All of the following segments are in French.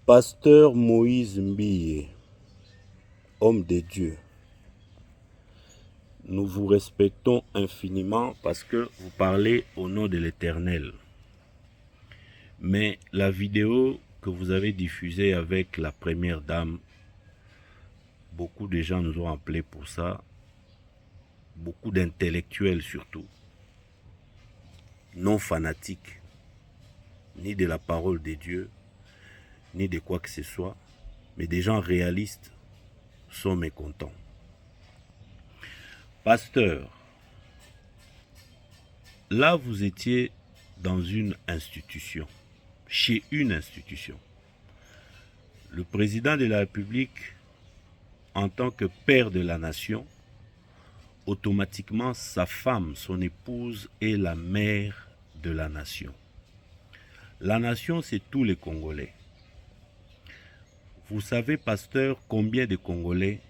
Pasteur Moïse Mbille, homme de Dieu, nous vous respectons infiniment parce que vous parlez au nom de l'Éternel. Mais la vidéo que vous avez diffusée avec la première dame, beaucoup de gens nous ont appelés pour ça, beaucoup d'intellectuels surtout, non fanatiques, ni de la parole de Dieu, ni de quoi que ce soit, mais des gens réalistes sont mécontents. Pasteur, là vous étiez dans une institution, chez une institution. Le président de la République, en tant que père de la nation, automatiquement sa femme, son épouse, est la mère de la nation. La nation, c'est tous les Congolais. Vous savez, pasteur, combien de Congolais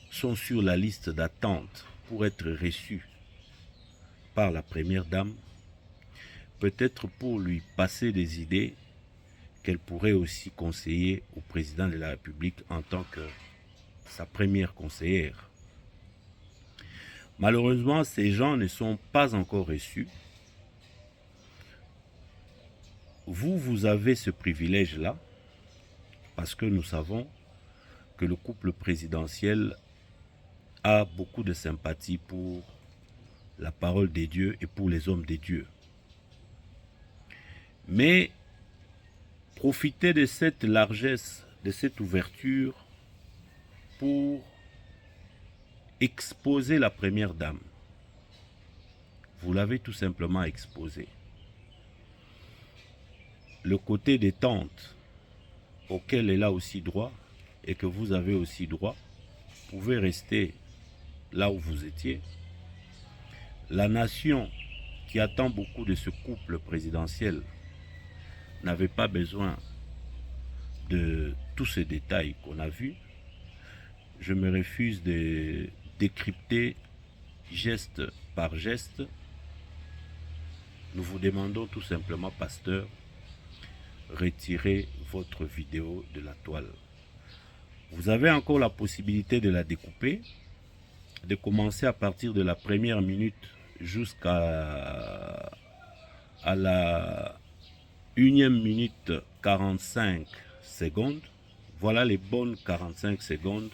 sont sur la liste d'attente pour être reçus par la première dame, peut-être pour lui passer des idées qu'elle pourrait aussi conseiller au président de la République en tant que sa première conseillère. Malheureusement, ces gens ne sont pas encore reçus. Vous avez ce privilège-là parce que nous savons que le couple présidentiel a beaucoup de sympathie pour la parole des dieux et pour les hommes des dieux. Mais profitez de cette largesse, de cette ouverture pour exposer la première dame. Vous l'avez tout simplement exposée. Le côté des tantes auquel elle a aussi droit et que vous avez aussi droit, vous pouvez rester là où vous étiez. La nation qui attend beaucoup de ce couple présidentiel n'avait pas besoin de tous ces détails qu'on a vus. Je me refuse de décrypter geste par geste. Nous vous demandons tout simplement, pasteur, retirez votre vidéo de la toile. Vous avez encore la possibilité de la découper, de commencer à partir de la première minute jusqu'à la 1e minute 45 secondes. Voilà les bonnes 45 secondes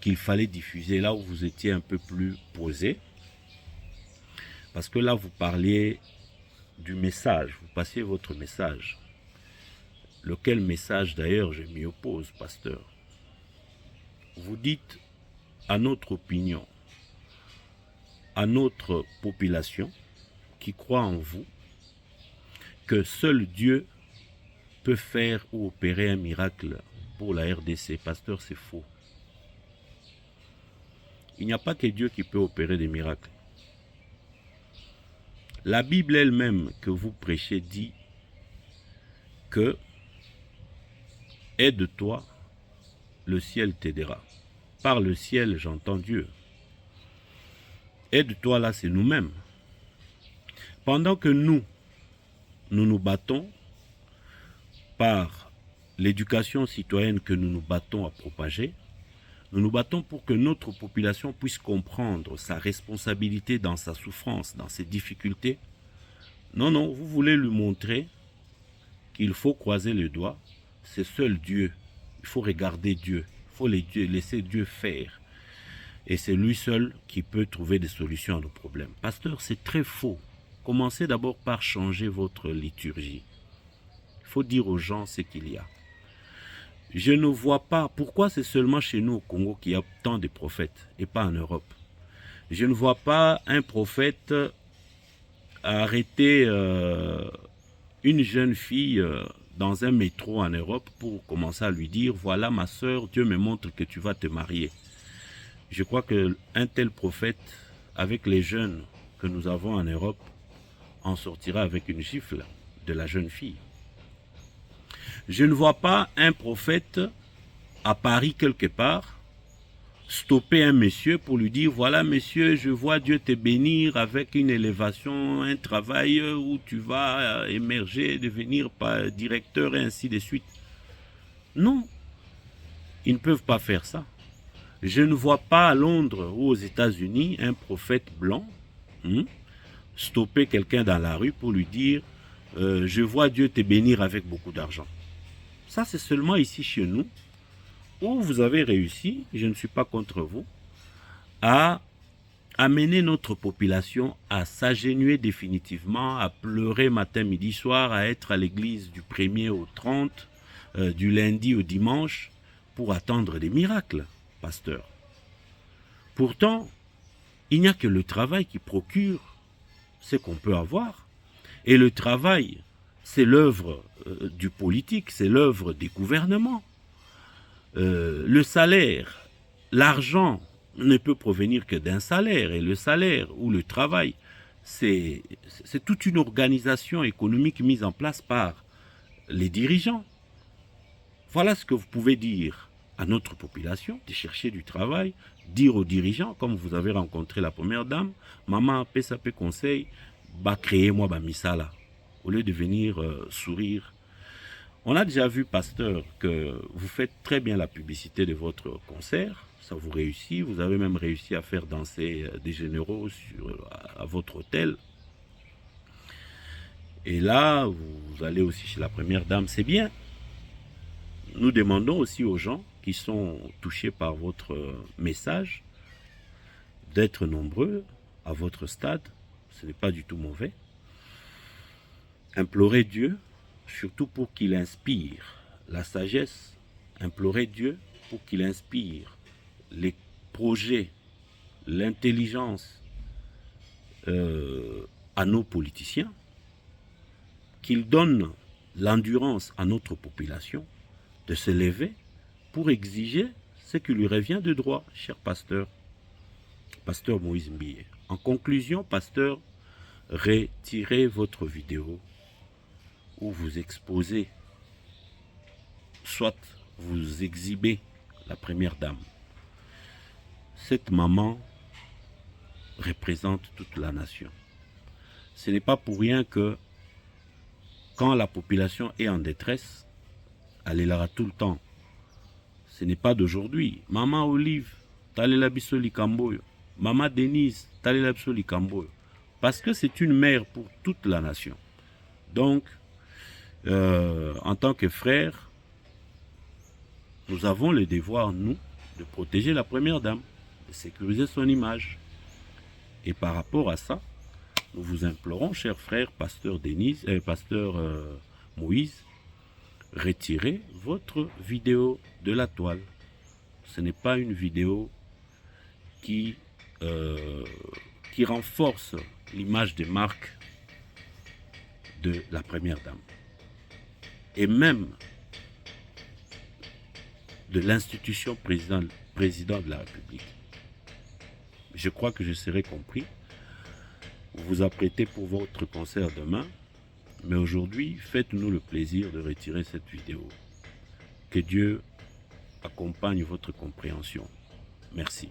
qu'il fallait diffuser là où vous étiez un peu plus posé. Parce que là, vous parliez du message, vous passiez votre message. Lequel message d'ailleurs je m'y oppose, pasteur. Vous dites à notre opinion, à notre population qui croit en vous, que seul Dieu peut faire ou opérer un miracle pour la RDC. Pasteur, c'est faux. Il n'y a pas que Dieu qui peut opérer des miracles. La Bible elle-même que vous prêchez dit que aide-toi, le ciel t'aidera. Par le ciel, j'entends Dieu. Aide-toi là, c'est nous-mêmes. Pendant que nous nous battons par l'éducation citoyenne que nous nous battons à propager, nous nous battons pour que notre population puisse comprendre sa responsabilité dans sa souffrance, dans ses difficultés. Non, non, vous voulez lui montrer qu'il faut croiser les doigts. C'est seul Dieu. Il faut regarder Dieu. Il faut laisser Dieu faire. Et c'est lui seul qui peut trouver des solutions à nos problèmes. Pasteur, c'est très faux. Commencez d'abord par changer votre liturgie. Il faut dire aux gens ce qu'il y a. Je ne vois pas pourquoi c'est seulement chez nous au Congo qu'il y a tant de prophètes et pas en Europe. Je ne vois pas un prophète arrêter une jeune fille dans un métro en Europe pour commencer à lui dire « Voilà ma soeur, Dieu me montre que tu vas te marier ». Je crois qu'un tel prophète, avec les jeunes que nous avons en Europe, en sortira avec une gifle de la jeune fille. Je ne vois pas un prophète à Paris quelque part stopper un monsieur pour lui dire, voilà monsieur, je vois Dieu te bénir avec une élévation, un travail où tu vas émerger, devenir directeur et ainsi de suite. Non, ils ne peuvent pas faire ça. Je ne vois pas à Londres ou aux États-Unis un prophète blanc stopper quelqu'un dans la rue pour lui dire je vois Dieu te bénir avec beaucoup d'argent. Ça, c'est seulement ici chez nous où vous avez réussi, je ne suis pas contre vous, à amener notre population à s'agenouiller définitivement, à pleurer matin, midi, soir, à être à l'église du 1er au 30, du lundi au dimanche, pour attendre des miracles, pasteur. Pourtant, il n'y a que le travail qui procure ce qu'on peut avoir. Et le travail, c'est l'œuvre du politique, c'est l'œuvre des gouvernements. Le salaire, l'argent ne peut provenir que d'un salaire. Et le salaire ou le travail, c'est toute une organisation économique mise en place par les dirigeants. Voilà ce que vous pouvez dire à notre population, de chercher du travail, dire aux dirigeants, comme vous avez rencontré la première dame, maman, PSAP conseil, bah créez-moi bah misala, au lieu de venir sourire. On a déjà vu, pasteur, que vous faites très bien la publicité de votre concert, ça vous réussit, vous avez même réussi à faire danser des généraux à votre hôtel. Et là, vous allez aussi chez la première dame, c'est bien. Nous demandons aussi aux gens qui sont touchés par votre message d'être nombreux à votre stade. Ce n'est pas du tout mauvais. Implorez Dieu, surtout pour qu'il inspire la sagesse. Implorez Dieu pour qu'il inspire les projets, l'intelligence à nos politiciens, qu'il donne l'endurance à notre population de se lever pour exiger ce qui lui revient de droit, cher pasteur, pasteur Moïse Mbiye. En conclusion, pasteur, retirez votre vidéo où vous exposez, soit vous exhibez la première dame. Cette maman représente toute la nation. Ce n'est pas pour rien que quand la population est en détresse, elle est là tout le temps. Ce n'est pas d'aujourd'hui. Maman Olive, talela biso likamboyo. Maman Denise, talela biso likamboyo. Parce que c'est une mère pour toute la nation. Donc, en tant que frères, nous avons le devoir, nous, de protéger la première dame, de sécuriser son image. Et par rapport à ça, nous vous implorons, chers frères, pasteur Moïse, retirez votre vidéo de la toile. Ce n'est pas une vidéo qui renforce l'image de marque de la première dame. Et même de l'institution président de la République. Je crois que je serai compris. Vous vous apprêtez pour votre concert demain, mais aujourd'hui, faites-nous le plaisir de retirer cette vidéo. Que Dieu accompagne votre compréhension. Merci.